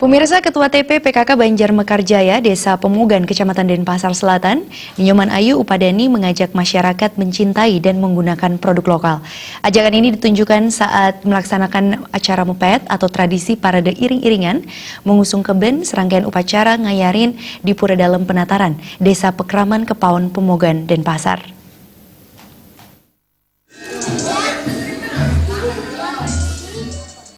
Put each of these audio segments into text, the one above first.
Pemirsa, Ketua TP PKK Banjar Mekarjaya, Desa Pemugan, Kecamatan Denpasar Selatan, Ninyoman Ayu Upadani mengajak masyarakat mencintai dan menggunakan produk lokal. Ajakan ini ditunjukkan saat melaksanakan acara mepet atau tradisi parade iring-iringan, mengusung keben serangkaian upacara ngayarin di Pura Dalem Penataran, Desa Pekraman Kepaon Pemogan, Denpasar.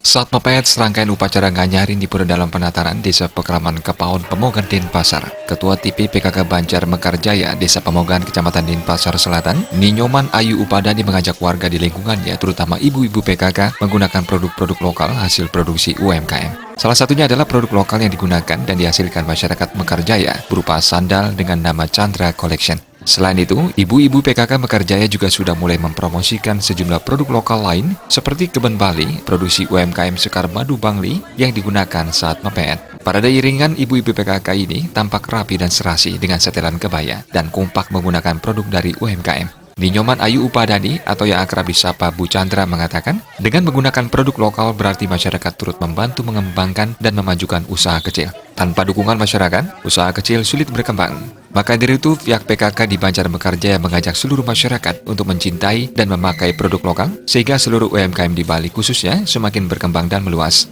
Saat mepet serangkaian upacara nganyarin di Pura Dalem Penataran, Desa Pekraman Kepaon Pemogan, Denpasar, Ketua TP PKK Banjar Mekarjaya, Desa Pemogan, Kecamatan Denpasar Selatan, Ninyoman Ayu Upadani mengajak warga di lingkungannya, terutama ibu-ibu PKK, menggunakan produk-produk lokal hasil produksi UMKM. Salah satunya adalah produk lokal yang digunakan dan dihasilkan masyarakat Mekarjaya, berupa sandal dengan nama Chandra Collection. Selain itu, ibu-ibu PKK Mekarjaya juga sudah mulai mempromosikan sejumlah produk lokal lain seperti keben Bali, produksi UMKM Sekar Madu Bangli yang digunakan saat mepet. Parade iringan ibu-ibu PKK ini tampak rapi dan serasi dengan setelan kebaya dan kompak menggunakan produk dari UMKM. Ninyoman Ayu Upadani atau yang akrab disapa Bu Chandra mengatakan, dengan menggunakan produk lokal berarti masyarakat turut membantu mengembangkan dan memajukan usaha kecil. Tanpa dukungan masyarakat, usaha kecil sulit berkembang. Maka dari itu, pihak PKK di Banjar Mekarjaya mengajak seluruh masyarakat untuk mencintai dan memakai produk lokal, sehingga seluruh UMKM di Bali khususnya semakin berkembang dan meluas.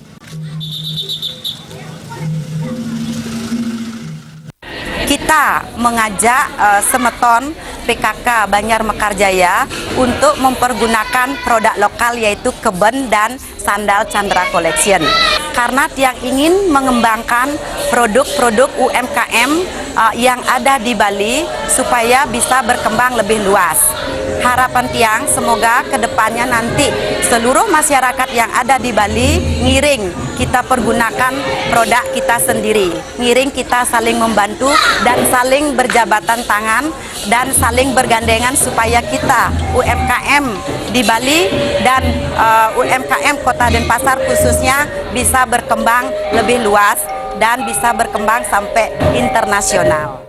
Kita mengajak semeton PKK Banjar Mekarjaya untuk mempergunakan produk lokal yaitu keben dan sandal Chandra Collection. Karena tiang ingin mengembangkan produk-produk UMKM yang ada di Bali supaya bisa berkembang lebih luas. Harapan tiang semoga kedepannya nanti seluruh masyarakat yang ada di Bali ngiring kita pergunakan produk kita sendiri. Ngiring kita saling membantu dan saling berjabatan tangan dan saling bergandengan supaya kita UMKM di Bali dan UMKM Kota Denpasar khususnya bisa berkembang lebih luas dan bisa berkembang sampai internasional.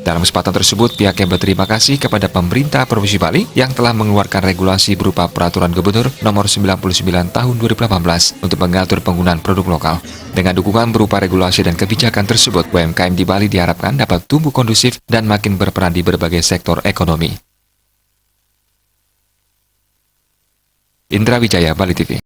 Dalam kesempatan tersebut, pihaknya berterima kasih kepada pemerintah Provinsi Bali yang telah mengeluarkan regulasi berupa Peraturan Gubernur Nomor 99 Tahun 2018 untuk mengatur penggunaan produk lokal. Dengan dukungan berupa regulasi dan kebijakan tersebut, UMKM di Bali diharapkan dapat tumbuh kondusif dan makin berperan di berbagai sektor ekonomi. Indra Wijaya, Bali TV.